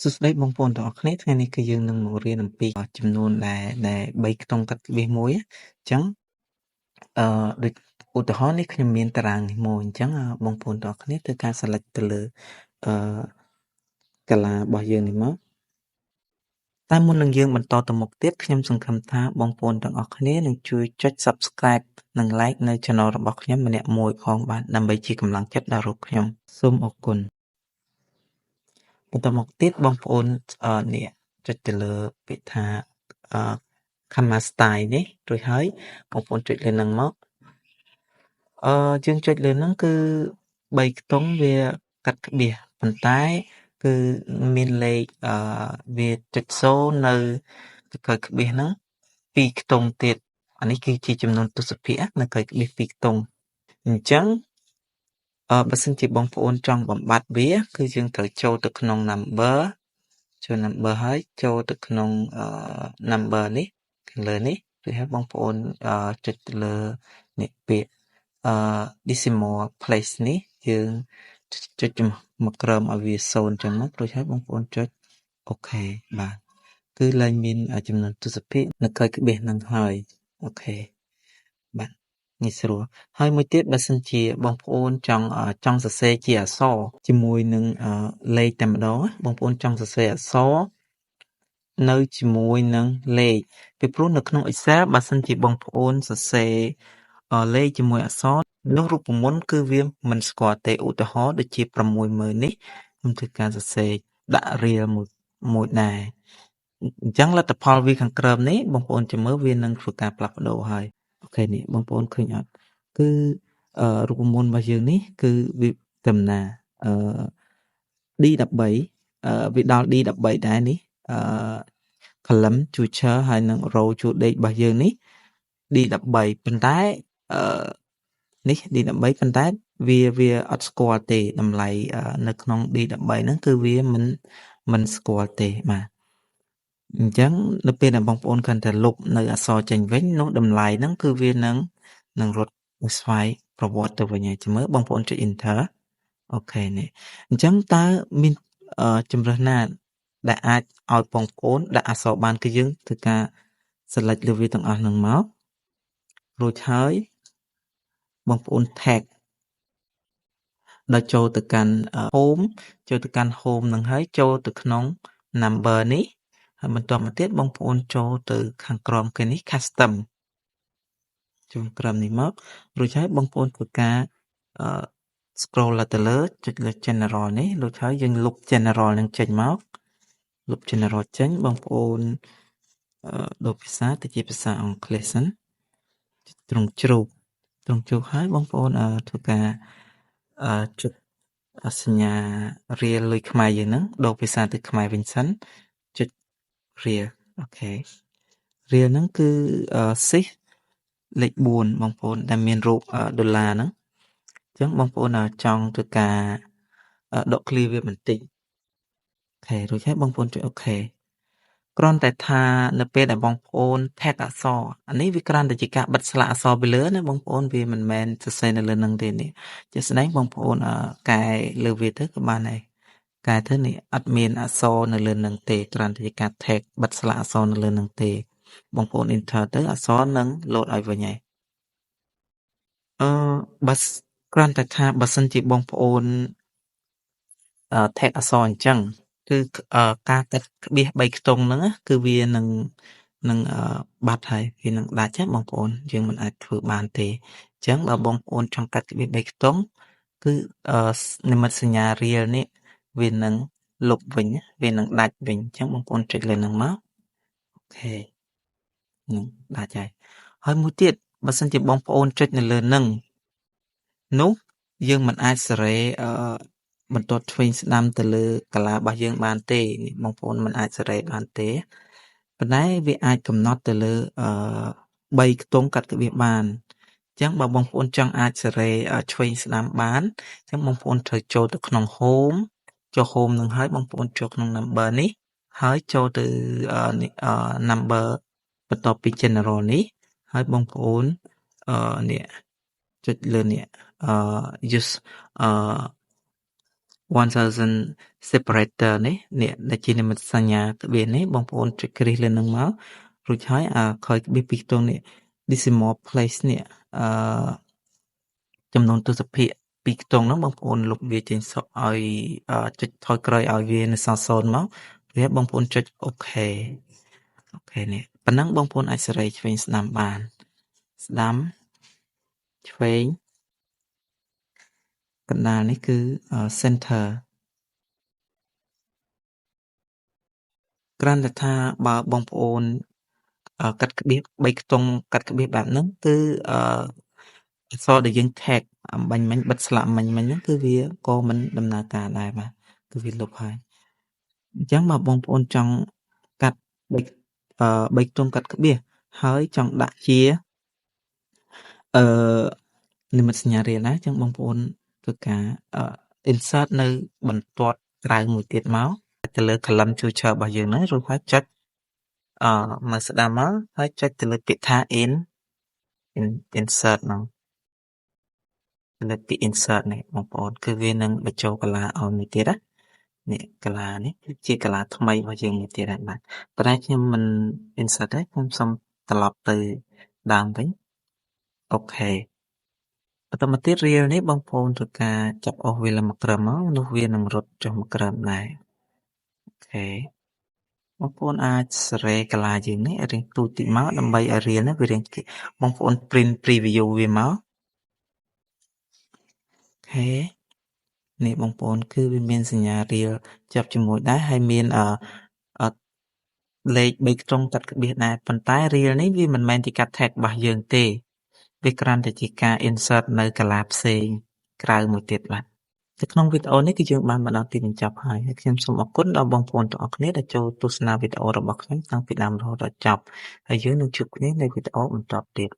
សួស្តីបងប្អូនទាំងអស់គ្នាថ្ងៃនេះគឺយើងនឹងមករៀនអំពីចំនួនដែល3ខ្ទង់កាត់ក្បៀសមួយអញ្ចឹងដូចឧទាហរណ៍នេះខ្ញុំមានតារាងនេះមួយអញ្ចឹងបងប្អូនទាំងអស់គ្នាធ្វើការ select ទៅលើអឺកាឡារបស់យើងនេះមកតែមុននឹងយើងបន្តទៅមុខទៀតខ្ញុំសង្ឃឹមថាបងប្អូនទាំងអស់គ្នានឹងជួយចុច Subscribe និង Like នៅ Channel របស់ខ្ញុំម្នាក់មួយផងបាទដើម្បីជាកម្លាំងចិត្តដល់រូបខ្ញុំសូមអរគុណបន្តមកទៀតបងប្អូននេះចុចទៅលើពាក្យថាCamera Style នេះរួចហើយបងប្អូនចុចលើហ្នឹងមកយើងចុចលើហ្នឹងគឺ3ខ្ទង់វាកាត់ក្បៀសប៉ុន្តែគឺមានលេខវាចុច0នៅក្រោយក្បៀសហ្នឹង2ខ្ទង់ទៀតអានេះគឺជាចំនួនទស្សភាគនៅក្រោយក្បៀស2ខ្ទង់អញ្ចឹងបើសិនជាបងប្អូនចង់បំបត្តិវាគឺយើងត្រូវចូលទៅក្នុង number ចូល number ហើយចូលទៅក្នុង number នេះខាងលើនេះឬហើយបងប្អូនចុចទៅលើនេះពាក្យdecimal place នេះយើងចុចមកក្រោមឲ្យវា0អញ្ចឹងមករួចហើយបងប្អូនចុចអូខេបាទគឺឡើងមានចំនួនទស្សភាគនៅក្រោយក្បៀសហ្នឹងហើយអូខេបាទងាយស្រួលហើយមួយទៀតបើសិនជាបងប្អូនចង់សរសេរជាអក្សរជាមួយនឹងលេខតែម្ដងបងប្អូនចង់សរសេរអក្សរនៅជាមួយនឹងលេខពីព្រោះនៅក្នុង Excel បើសិនជាបងប្អូនសរសេរលេខជាមួយអក្សរនោះរូបមន្តគឺវាមិនស្គាល់ទេឧទាហរណ៍ដូចជា60000នេះខ្ញុំធ្វើការសរសេរដាក់រៀលមួយដែរអញ្ចឹងលទ្ធផលវាខាងក្រោមនេះបងប្អូនចាំមើលវានឹងធ្វើការផ្លាស់ប្ដូរហើយអូខេនេះបងប្អូនឃើញអត់គឺរូបមន្តរបស់យើងនេះគឺវាដំណាD13 វាដល់ D13 ដែរនេះcolumn ជួឈើហើយនឹង row ជួដេករបស់យើងនេះ D13 ប៉ុន្តែនេះ D13 ប៉ុន្តែវាអត់ស្គាល់ទេតម្លៃនៅក្នុង D13 ហ្នឹងគឺវាមិនស្គាល់ទេបាទអញ្ចឹងនៅពេលដែលបងប្អូនកាន់តែលុបនៅអក្សរចេញវិញនោះតម្លៃហ្នឹងគឺវានឹងរត់ស្វ័យប្រវត្តិទៅវិញហើយចាំមើលបងប្អូនចុច enter អូខេនេះអញ្ចឹងតើមានជំរើសណាដែលអាចឲ្យបងប្អូនដាក់អក្សរបានគឺយើងធ្វើការ select លើវាទាំងអស់ហ្នឹងមករួចហើយបងប្អូន tag ដល់ចូលទៅកាន់ home ចូលទៅកាន់ home នឹងហើយចូលទៅក្នុង number នេះហើយបន្ទាប់មកទៀតបងប្អូនចូលទៅខាងក្រោមគេនេះ custom ចូលក្រោមនេះមករួចហើយបងប្អូនធ្វើការscroll ទៅលើចុចលើ general នេះរួចហើយយើងលុប general នឹងចេញមកលុប general ចេញបងប្អូនដូរភាសាទៅជាភាសាអង់គ្លេសសិនត្រង់ជ្រូកហើយបងប្អូនធ្វើការចុចសញ្ញារៀលលុយខ្មែរយើងហ្នឹងដូរភាសាទៅខ្មែរវិញសិនចុចរៀលអូខេរៀលហ្នឹងគឺសិស្សលេខ4បងប្អូនដែលមានរូបដុល្លារហ្នឹងអញ្ចឹងបងប្អូនចង់ធ្វើការដកឃ្លាវាបន្តិចអូខេរួចហើយបងប្អូនចុចអូខេគ្រាន់តែថានៅពេលដែលបងប្អូន tag អក្សរអានេះវាគ្រាន់តែជាការបិទស្លាកអក្សរពីលើណាបងប្អូនវាមិនមែនសរសេរនៅលើនឹងទេនេះជាស្ដែងបងប្អូនកែលើវាទៅក៏បានដែរកែទៅនេះអត់មានអក្សរនៅលើនឹងទេគ្រាន់តែជាការ tag បិទស្លាកអក្សរនៅលើនឹងទេបងប្អូន enter ទៅអក្សរនឹងលោតឲ្យវិញហើយបើគ្រាន់តែថាបើសិនជាបងប្អូនtag អក្សរអញ្ចឹងគឺការកាត់ក្បៀស3ខ្ទង់ហ្នឹងគឺវានឹងបាត់ហើយវានឹងដាច់ហ្នឹងបងប្អូនយើងមិនអាចធ្វើបានទេអញ្ចឹងបើបងប្អូនចង់កាត់ក្បៀស3ខ្ទង់គឺនិមិត្តសញ្ញារៀលនេះវានឹងលុបវិញវានឹងដាច់វិញអញ្ចឹងបងប្អូនចុចលើហ្នឹងមកអូខេនឹងដាច់ហើយមួយទៀតបើសិនជាបងប្អូនចុចនៅលើហ្នឹងនោះយើងមិនអាចសេរីបន្ទាត់ឆ្វេងស្ដាំទៅលើកាឡារបស់យើងបានទេបងប្អូនមិនអាចសេរីបានទេប៉ុន្តែវាអាចកំណត់ទៅលើ3ខ្ទង់កាត់ក្បៀសបានអញ្ចឹងបើបងប្អូនចង់អាចសេរីឆ្វេងស្ដាំបានអញ្ចឹងបងប្អូនត្រូវចូលទៅក្នុង home ចូល home នឹងហើយបងប្អូនចូលក្នុង number នេះហើយចូលទៅnumber បន្ទាប់ពី general នេះហើយបងប្អូននេះចុចលើនេះuse 1000 separator នេះដែលជានិមិត្តសញ្ញាក្បៀសនេះបងប្អូនចុចគ្រីសលើនឹងមករួចហើយក្រោយក្បៀសពីខ្ទង់នេះ decimal place នេះចំនួនទស្សភាគពីខ្ទង់ហ្នឹងបងប្អូនលុបវាចេញសុខឲ្យចុចថយក្រោយឲ្យវានៅសល់0មករួចបងប្អូនចុចអូខេនេះប៉ុណ្ណឹងបងប្អូនអាចសេរីឆ្វេងស្ដាំបានស្ដាំឆ្វេងកណ្ដាលនេះគឺ center គ្រាន់តែថាបើបងប្អូនកាត់ក្បៀស3ខ្ទង់កាត់ក្បៀសបែបហ្នឹងគឺអក្សរដែលយើង tag អំបញ្ញមិញបិទស្លាកមិញហ្នឹងគឺវាក៏មិនដំណើរការដែរបាទគឺវាលុបហើយអញ្ចឹងបើបងប្អូនចង់កាត់3ខ្ទង់កាត់ក្បៀសហើយចង់ដាក់ជានិមិត្តសញ្ញារៀលណាអញ្ចឹងបងប្អូនធ្វើការ insert នៅបន្ទាត់ក្រៅមួយទៀតមកទៅលើ column future របស់យើងហ្នឹងរួចហើយចុចមើលស្ដាំមកហើយចុចទៅលើពាក្យថា insert ហ្នឹងលើពាក្យ insert នេះបងប្អូនគឺវានឹងបញ្ចូល color ឲ្យមួយទៀតណានេះ color នេះគឺជា color ថ្មីរបស់យើងមួយទៀតហើយបាទប៉ុន្តែខ្ញុំមិន insert ទេខ្ញុំសូមត្រឡប់ទៅដើមវិញអូខេបន្តមកទៀត reel នេះបងប្អូនធ្វើការចាប់អស់វាឡើងមកក្រឹមមកនោះវានឹងរត់ចុះមកក្រឹមដែរអូខេបងប្អូនអាចសេរីកាឡាយើងនេះរៀងទូចតិចមកដើម្បីឲ្យរៀនវារៀងបងប្អូន print preview វាមកអូខេនេះបងប្អូនគឺវាមានសញ្ញារៀលចាប់ជាមួយដែរហើយមានលេខ3ខ្ទង់កាត់ក្បៀសដែរប៉ុន្តែរៀលនេះវាមិនមែនជាកាត់ tag របស់យើងទេវាគ្រាន់តែជាការ insert នៅកាឡាផ្សេងក្រៅមួយទៀតបាទនៅក្នុងវីដេអូនេះគឺយើងបានមកដល់ទីបញ្ចប់ហើយខ្ញុំសូមអរគុណដល់បងប្អូនទាំងអស់គ្នាដែលចូលទស្សនាវីដេអូរបស់ខ្ញុំតាំងពីដើមរហូតដល់ចប់ហើយយើងនឹងជួបគ្នានៅវីដេអូបន្តទៀត